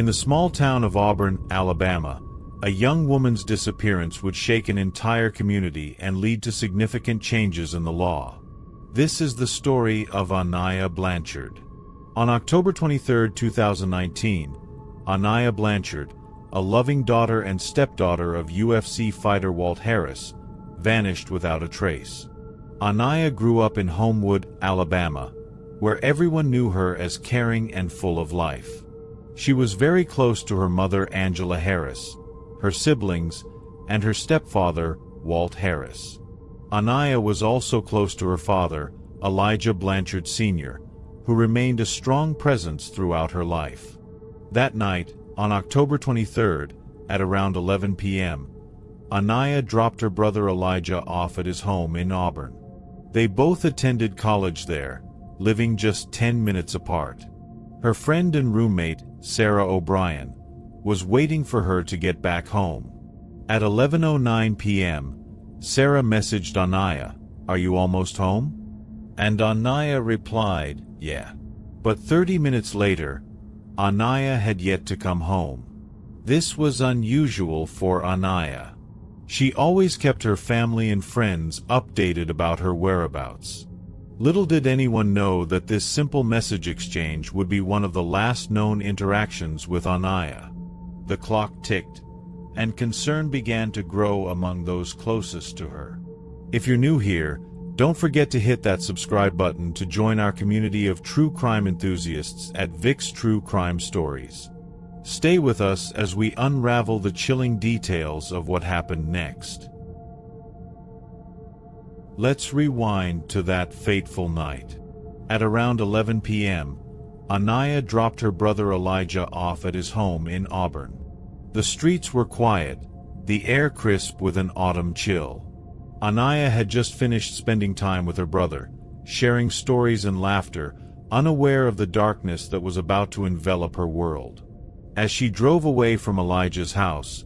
In the small town of Auburn, Alabama, a young woman's disappearance would shake an entire community and lead to significant changes in the law. This is the story of Aniah Blancchard. On October 23, 2019, Aniah Blancchard, a loving daughter and stepdaughter of UFC fighter Walt Harris, vanished without a trace. Aniah grew up in Homewood, Alabama, where everyone knew her as caring and full of life. She was very close to her mother Angela Harris, her siblings, and her stepfather, Walt Harris. Aniah was also close to her father, Elijah Blancchard Sr., who remained a strong presence throughout her life. That night, on October 23rd, at around 11 p.m., Aniah dropped her brother Elijah off at his home in Auburn. They both attended college there, living just 10 minutes apart. Her friend and roommate, Sarah O'Brien, was waiting for her to get back home. At 11:09 p.m., Sarah messaged Aniah, "Are you almost home?" And Aniah replied, "Yeah." But 30 minutes later, Aniah had yet to come home. This was unusual for Aniah. She always kept her family and friends updated about her whereabouts. Little did anyone know that this simple message exchange would be one of the last known interactions with Aniah. The clock ticked, and concern began to grow among those closest to her. If you're new here, don't forget to hit that subscribe button to join our community of true crime enthusiasts at Vic's True Crime Stories. Stay with us as we unravel the chilling details of what happened next. Let's rewind to that fateful night. At around 11 p.m., Aniah dropped her brother Elijah off at his home in Auburn. The streets were quiet, the air crisp with an autumn chill. Aniah had just finished spending time with her brother, sharing stories and laughter, unaware of the darkness that was about to envelop her world. As she drove away from Elijah's house,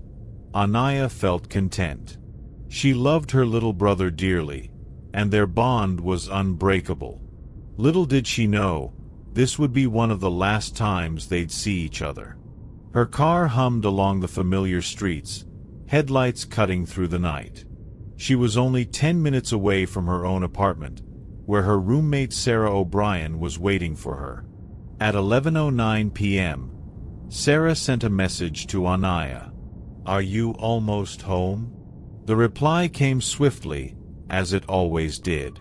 Aniah felt content. She loved her little brother dearly, and their bond was unbreakable. Little did she know, this would be one of the last times they'd see each other. Her car hummed along the familiar streets, headlights cutting through the night. She was only 10 minutes away from her own apartment, where her roommate Sarah O'Brien was waiting for her. At 11:09 p.m., Sarah sent a message to Aniah. "Are you almost home?" The reply came swiftly, as it always did.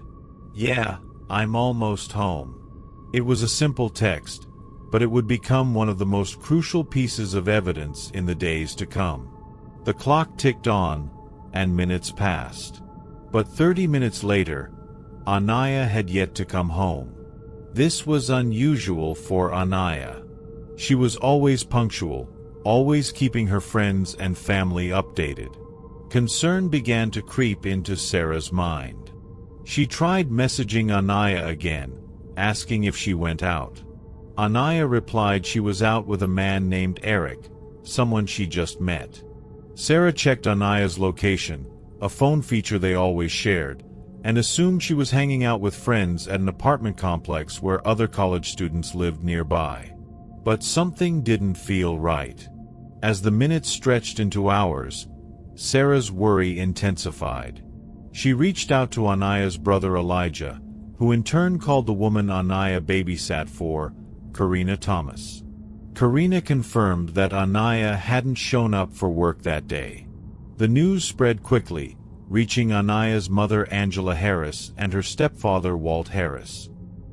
"Yeah, I'm almost home." It was a simple text, but it would become one of the most crucial pieces of evidence in the days to come. The clock ticked on, and minutes passed. But 30 minutes later, Aniah had yet to come home. This was unusual for Aniah. She was always punctual, always keeping her friends and family updated. Concern began to creep into Sarah's mind. She tried messaging Aniah again, asking if she went out. Aniah replied she was out with a man named Eric, someone she just met. Sarah checked Aniah's location, a phone feature they always shared, and assumed she was hanging out with friends at an apartment complex where other college students lived nearby. But something didn't feel right. As the minutes stretched into hours, Sarah's worry intensified. She reached out to Aniah's brother Elijah, who in turn called the woman Aniah babysat for, Karina Thomas. Karina confirmed that Aniah hadn't shown up for work that day. The news spread quickly, reaching Aniah's mother Angela Harris and her stepfather Walt Harris.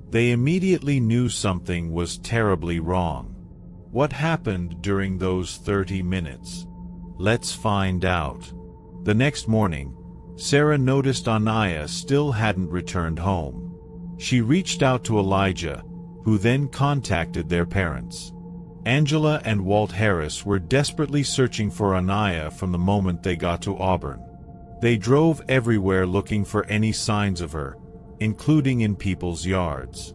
They immediately knew something was terribly wrong. What happened during those 30 minutes? Let's find out. The next morning, Sarah noticed Aniah still hadn't returned home. She reached out to Elijah, who then contacted their parents. Angela and Walt Harris were desperately searching for Aniah from the moment they got to Auburn. They drove everywhere looking for any signs of her, including in people's yards.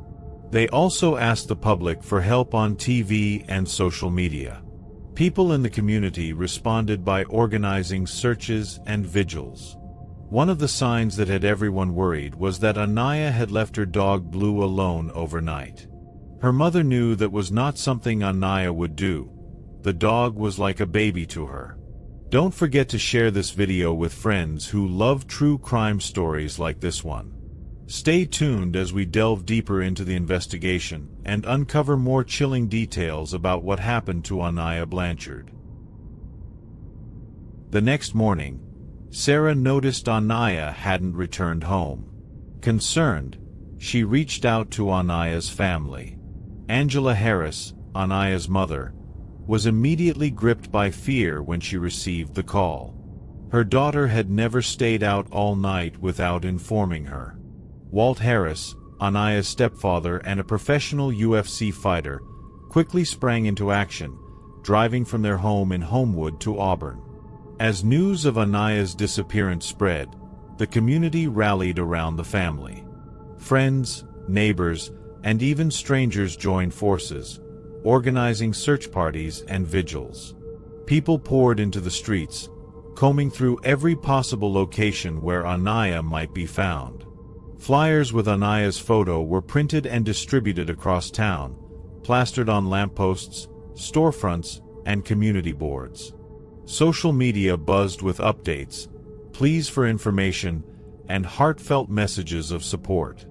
They also asked the public for help on TV and social media. People in the community responded by organizing searches and vigils. One of the signs that had everyone worried was that Aniah had left her dog Blue alone overnight. Her mother knew that was not something Aniah would do, The dog was like a baby to her. Don't forget to share this video with friends who love true crime stories like this one. Stay tuned as we delve deeper into the investigation and uncover more chilling details about what happened to Aniah Blancchard. The next morning, Sarah noticed Aniah hadn't returned home. Concerned, she reached out to Aniah's family. Angela Harris, Aniah's mother, was immediately gripped by fear when she received the call. Her daughter had never stayed out all night without informing her. Walt Harris, Aniah's stepfather and a professional UFC fighter, quickly sprang into action, driving from their home in Homewood to Auburn. As news of Aniah's disappearance spread, the community rallied around the family. Friends, neighbors, and even strangers joined forces, organizing search parties and vigils. People poured into the streets, combing through every possible location where Aniah might be found. Flyers with Aniah's photo were printed and distributed across town, plastered on lampposts, storefronts, and community boards. Social media buzzed with updates, pleas for information, and heartfelt messages of support.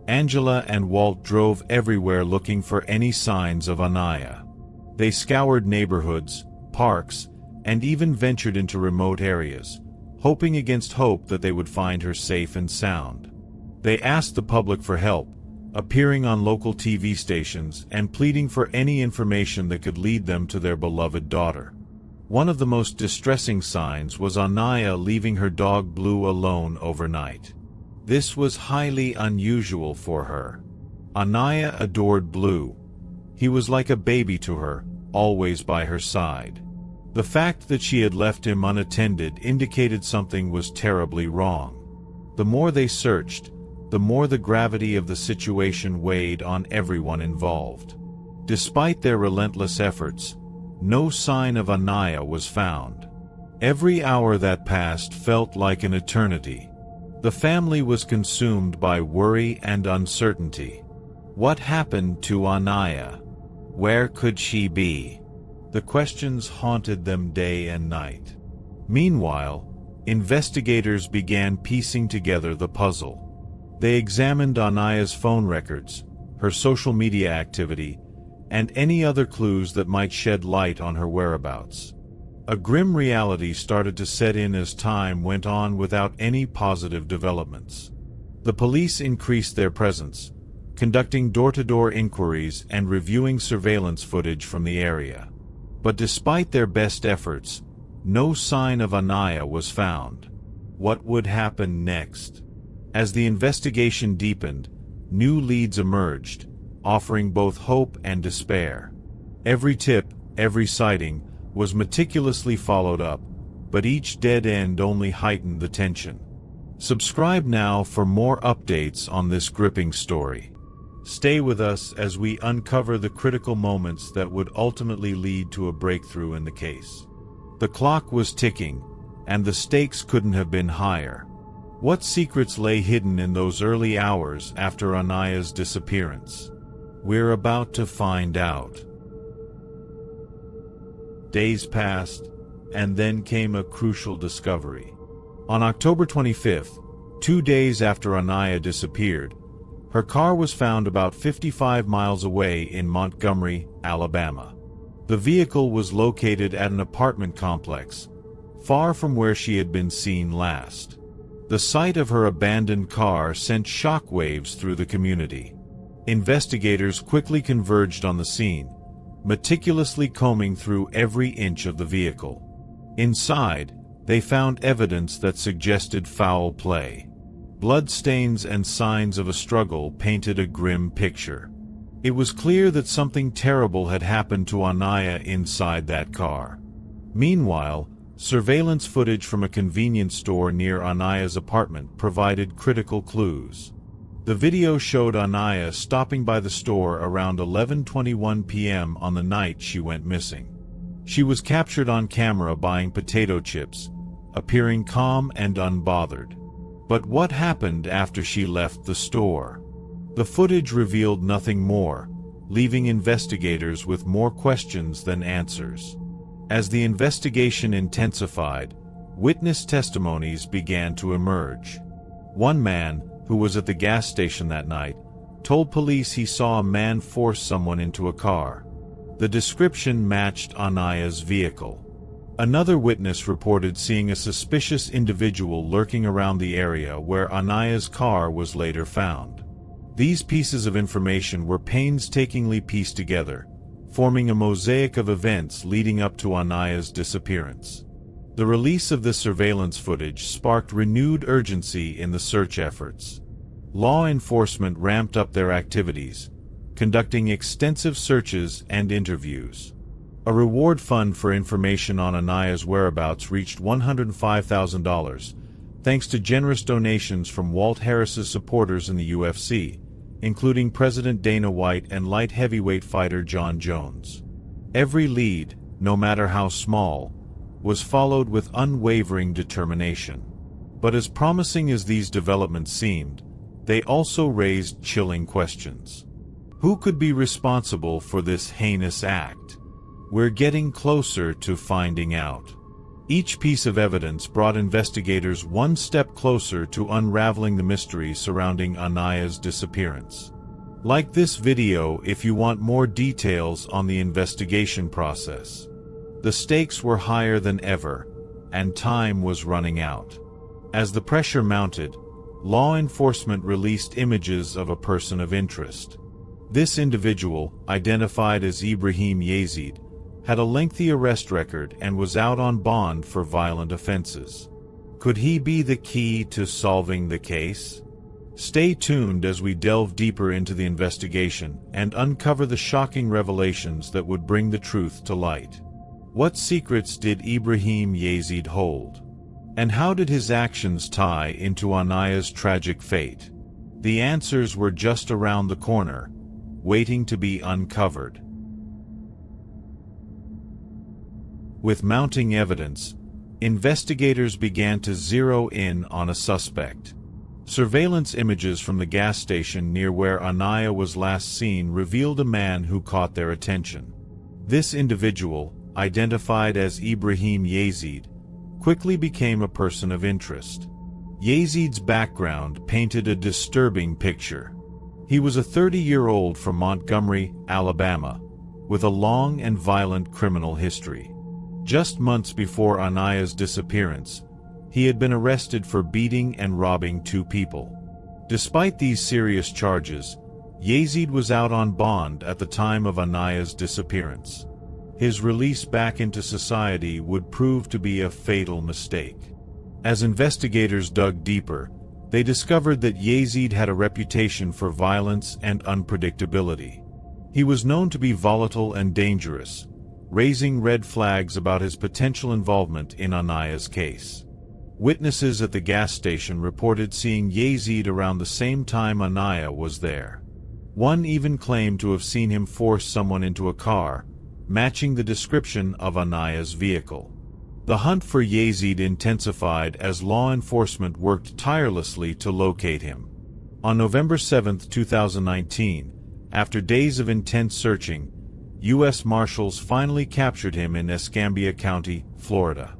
Angela and Walt drove everywhere looking for any signs of Aniah. They scoured neighborhoods, parks, and even ventured into remote areas, hoping against hope that they would find her safe and sound. They asked the public for help, appearing on local TV stations and pleading for any information that could lead them to their beloved daughter. One of the most distressing signs was Aniah leaving her dog Blue alone overnight. This was highly unusual for her. Aniah adored Blue. He was like a baby to her, always by her side. The fact that she had left him unattended indicated something was terribly wrong. The more they searched, the more the gravity of the situation weighed on everyone involved. Despite their relentless efforts, no sign of Aniah was found. Every hour that passed felt like an eternity. The family was consumed by worry and uncertainty. What happened to Aniah? Where could she be? The questions haunted them day and night. Meanwhile, investigators began piecing together the puzzle. They examined Aniah's phone records, her social media activity, and any other clues that might shed light on her whereabouts. A grim reality started to set in as time went on without any positive developments. The police increased their presence, conducting door-to-door inquiries and reviewing surveillance footage from the area. But despite their best efforts, no sign of Aniah was found. What would happen next? As the investigation deepened, new leads emerged, offering both hope and despair. Every tip, every sighting, was meticulously followed up, but each dead end only heightened the tension. Subscribe now for more updates on this gripping story. Stay with us as we uncover the critical moments that would ultimately lead to a breakthrough in the case. The clock was ticking, and the stakes couldn't have been higher. What secrets lay hidden in those early hours after Aniah's disappearance? We're about to find out. Days passed, and then came a crucial discovery. On October 25th, 2 days after Aniah disappeared, her car was found about 55 miles away in Montgomery, Alabama. The vehicle was located at an apartment complex, far from where she had been seen last. The sight of her abandoned car sent shockwaves through the community. Investigators quickly converged on the scene, meticulously combing through every inch of the vehicle. Inside, they found evidence that suggested foul play. Bloodstains and signs of a struggle painted a grim picture. It was clear that something terrible had happened to Aniah inside that car. Meanwhile, surveillance footage from a convenience store near Aniah's apartment provided critical clues. The video showed Aniah stopping by the store around 11:21 p.m. on the night she went missing. She was captured on camera buying potato chips, appearing calm and unbothered. But what happened after she left the store? The footage revealed nothing more, leaving investigators with more questions than answers. As the investigation intensified, witness testimonies began to emerge. One man, who was at the gas station that night, told police he saw a man force someone into a car. The description matched Aniah's vehicle. Another witness reported seeing a suspicious individual lurking around the area where Aniah's car was later found. These pieces of information were painstakingly pieced together, forming a mosaic of events leading up to Aniah's disappearance. The release of this surveillance footage sparked renewed urgency in the search efforts. Law enforcement ramped up their activities, conducting extensive searches and interviews. A reward fund for information on Aniah's whereabouts reached $105,000, thanks to generous donations from Walt Harris's supporters in the UFC, including President Dana White and light heavyweight fighter John Jones. Every lead, no matter how small, was followed with unwavering determination. But as promising as these developments seemed, they also raised chilling questions. Who could be responsible for this heinous act? We're getting closer to finding out. Each piece of evidence brought investigators one step closer to unraveling the mystery surrounding Aniah's disappearance. Like this video if you want more details on the investigation process. The stakes were higher than ever, and time was running out. As the pressure mounted, law enforcement released images of a person of interest. This individual, identified as Ibrahim Yazid, had a lengthy arrest record and was out on bond for violent offenses. Could he be the key to solving the case? Stay tuned as we delve deeper into the investigation and uncover the shocking revelations that would bring the truth to light. What secrets did Ibrahim Yazid hold? And how did his actions tie into Aniah's tragic fate? The answers were just around the corner, waiting to be uncovered. With mounting evidence, investigators began to zero in on a suspect. Surveillance images from the gas station near where Aniah was last seen revealed a man who caught their attention. This individual, identified as Ibrahim Yazid, quickly became a person of interest. Yazid's background painted a disturbing picture. He was a 30-year-old from Montgomery, Alabama, with a long and violent criminal history. Just months before Aniah's disappearance, he had been arrested for beating and robbing two people. Despite these serious charges, Yazid was out on bond at the time of Aniah's disappearance. His release back into society would prove to be a fatal mistake. As investigators dug deeper, they discovered that Yazid had a reputation for violence and unpredictability. He was known to be volatile and dangerous, raising red flags about his potential involvement in Aniah's case. Witnesses at the gas station reported seeing Yazid around the same time Aniah was there. One even claimed to have seen him force someone into a car, matching the description of Aniah's vehicle. The hunt for Yazid intensified as law enforcement worked tirelessly to locate him. On November 7, 2019, after days of intense searching, U.S. Marshals finally captured him in Escambia County, Florida.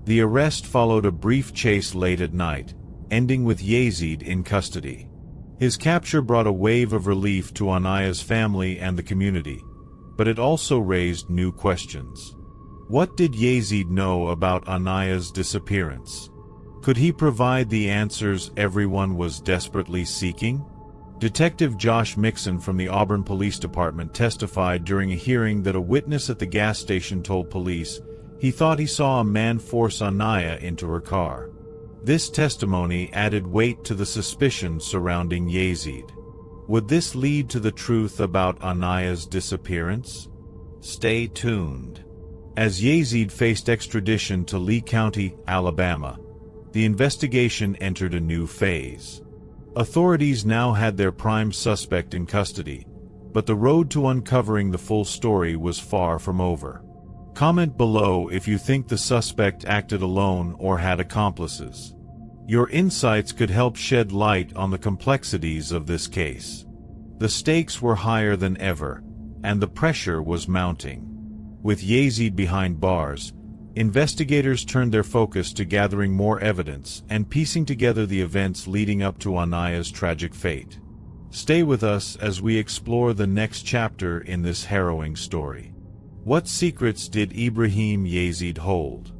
The arrest followed a brief chase late at night, ending with Yazid in custody. His capture brought a wave of relief to Aniah's family and the community, but it also raised new questions. What did Yazid know about Aniah's disappearance? Could he provide the answers everyone was desperately seeking? Detective Josh Mixon from the Auburn Police Department testified during a hearing that a witness at the gas station told police he thought he saw a man force Aniah into her car. This testimony added weight to the suspicion surrounding Yazid. Would this lead to the truth about Aniah's disappearance? Stay tuned. As Yazid faced extradition to Lee County, Alabama, the investigation entered a new phase. Authorities now had their prime suspect in custody, but the road to uncovering the full story was far from over. Comment below if you think the suspect acted alone or had accomplices. Your insights could help shed light on the complexities of this case. The stakes were higher than ever, and the pressure was mounting. With Yazid behind bars, investigators turned their focus to gathering more evidence and piecing together the events leading up to Aniah's tragic fate. Stay with us as we explore the next chapter in this harrowing story. What secrets did Ibrahim Yazid hold?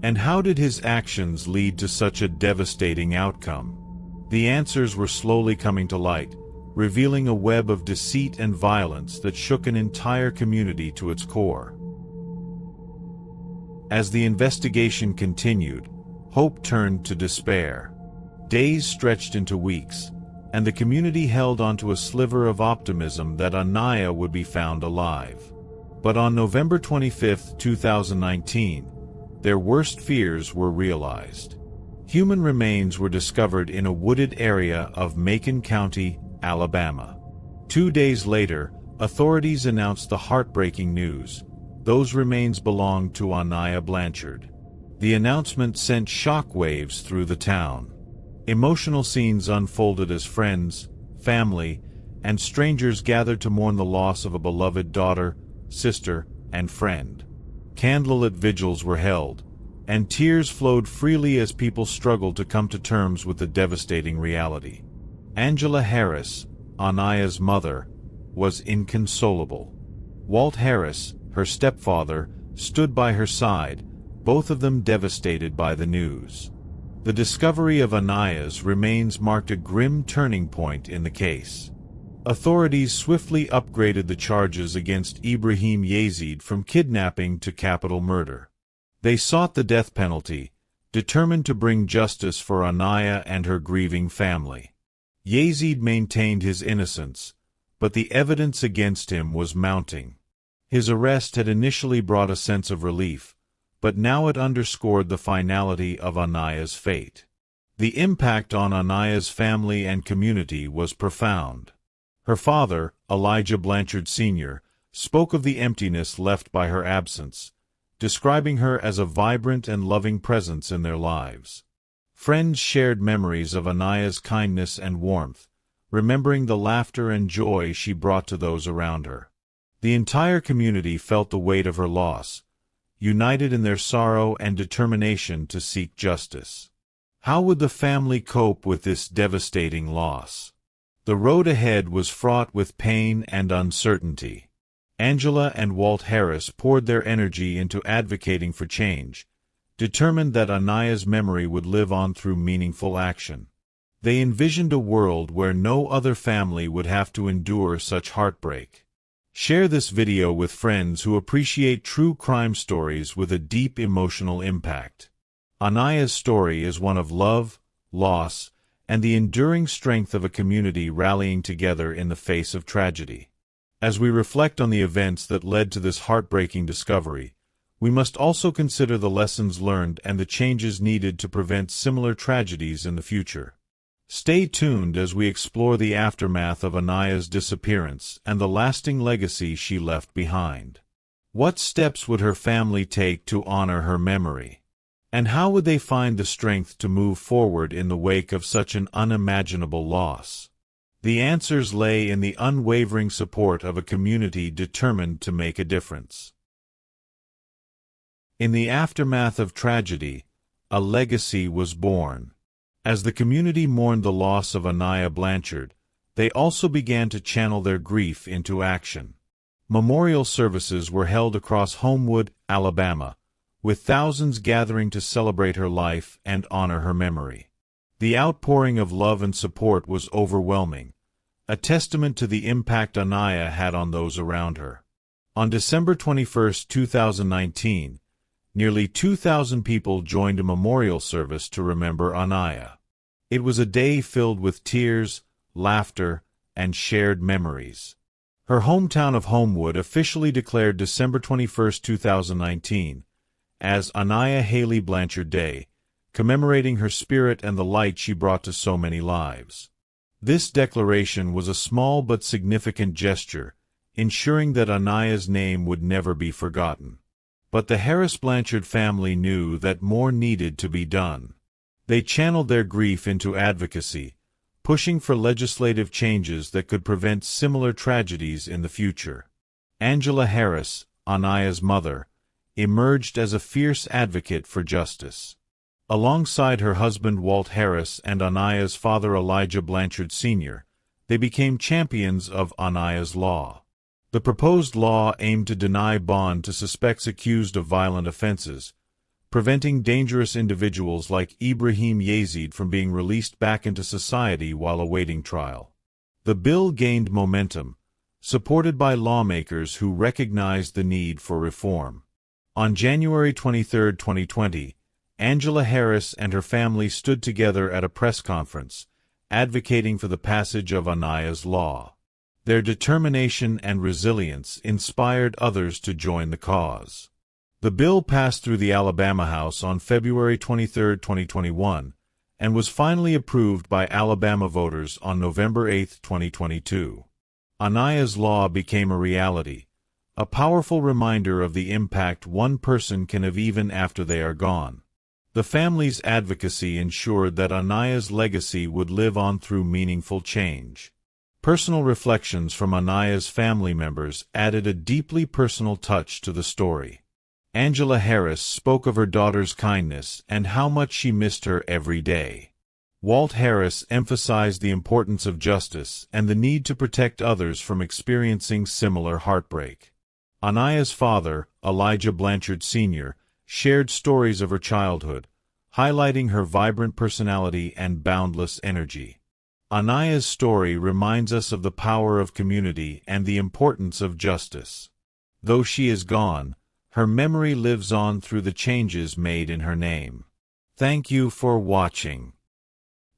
And how did his actions lead to such a devastating outcome? The answers were slowly coming to light, revealing a web of deceit and violence that shook an entire community to its core. As the investigation continued, hope turned to despair. Days stretched into weeks, and the community held onto a sliver of optimism that Aniah would be found alive. But on November 25, 2019, their worst fears were realized. Human remains were discovered in a wooded area of Macon County, Alabama. 2 days later, authorities announced the heartbreaking news: those remains belonged to Aniah Blancchard. The announcement sent shockwaves through the town. Emotional scenes unfolded as friends, family, and strangers gathered to mourn the loss of a beloved daughter, sister, and friend. Candlelit vigils were held, and tears flowed freely as people struggled to come to terms with the devastating reality. Angela Harris, Aniah's mother, was inconsolable. Walt Harris, her stepfather, stood by her side, both of them devastated by the news. The discovery of Aniah's remains marked a grim turning point in the case. Authorities swiftly upgraded the charges against Ibrahim Yazid from kidnapping to capital murder. They sought the death penalty, determined to bring justice for Aniah and her grieving family. Yazid maintained his innocence, but the evidence against him was mounting. His arrest had initially brought a sense of relief, but now it underscored the finality of Aniah's fate. The impact on Aniah's family and community was profound. Her father, Elijah Blancchard Sr., spoke of the emptiness left by her absence, describing her as a vibrant and loving presence in their lives. Friends shared memories of Aniah's kindness and warmth, remembering the laughter and joy she brought to those around her. The entire community felt the weight of her loss, united in their sorrow and determination to seek justice. How would the family cope with this devastating loss? The road ahead was fraught with pain and uncertainty. Angela and Walt Harris poured their energy into advocating for change, determined that Aniah's memory would live on through meaningful action. They envisioned a world where no other family would have to endure such heartbreak. Share this video with friends who appreciate true crime stories with a deep emotional impact. Aniah's story is one of love, loss, and the enduring strength of a community rallying together in the face of tragedy. As we reflect on the events that led to this heartbreaking discovery, we must also consider the lessons learned and the changes needed to prevent similar tragedies in the future. Stay tuned as we explore the aftermath of Aniah's disappearance and the lasting legacy she left behind. What steps would her family take to honor her memory? And how would they find the strength to move forward in the wake of such an unimaginable loss? The answers lay in the unwavering support of a community determined to make a difference. In the aftermath of tragedy, a legacy was born. As the community mourned the loss of Aniah Blancchard, they also began to channel their grief into action. Memorial services were held across Homewood, Alabama, with thousands gathering to celebrate her life and honor her memory. The outpouring of love and support was overwhelming, a testament to the impact Aniah had on those around her. On December 21, 2019, nearly 2,000 people joined a memorial service to remember Aniah. It was a day filled with tears, laughter, and shared memories. Her hometown of Homewood officially declared December 21, 2019, as Aniah Haley Blancchard Day, commemorating her spirit and the light she brought to so many lives. This declaration was a small but significant gesture, ensuring that Aniah's name would never be forgotten. But the Harris Blancchard family knew that more needed to be done. They channeled their grief into advocacy, pushing for legislative changes that could prevent similar tragedies in the future. Angela Harris, Aniah's mother, emerged as a fierce advocate for justice. Alongside her husband Walt Harris and Aniah's father Elijah Blancchard Sr., they became champions of Aniah's Law. The proposed law aimed to deny bond to suspects accused of violent offenses, preventing dangerous individuals like Ibrahim Yazid from being released back into society while awaiting trial. The bill gained momentum, supported by lawmakers who recognized the need for reform. On January 23, 2020, Angela Harris and her family stood together at a press conference, advocating for the passage of Aniah's Law. Their determination and resilience inspired others to join the cause. The bill passed through the Alabama House on February 23, 2021, and was finally approved by Alabama voters on November 8, 2022. Aniah's Law became a reality, a powerful reminder of the impact one person can have even after they are gone. The family's advocacy ensured that Aniah's legacy would live on through meaningful change. Personal reflections from Aniah's family members added a deeply personal touch to the story. Angela Harris spoke of her daughter's kindness and how much she missed her every day. Walt Harris emphasized the importance of justice and the need to protect others from experiencing similar heartbreak. Aniah's father, Elijah Blancchard Sr., shared stories of her childhood, highlighting her vibrant personality and boundless energy. Aniah's story reminds us of the power of community and the importance of justice. Though she is gone, her memory lives on through the changes made in her name. Thank you for watching.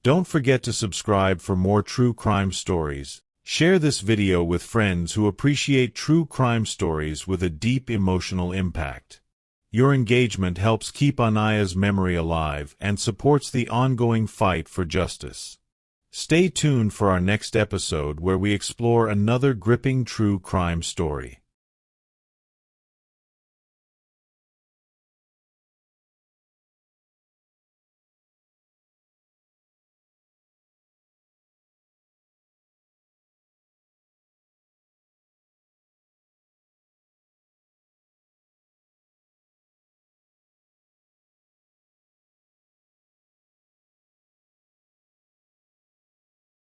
Don't forget to subscribe for more true crime stories. Share this video with friends who appreciate true crime stories with a deep emotional impact. Your engagement helps keep Aniah's memory alive and supports the ongoing fight for justice. Stay tuned for our next episode where we explore another gripping true crime story.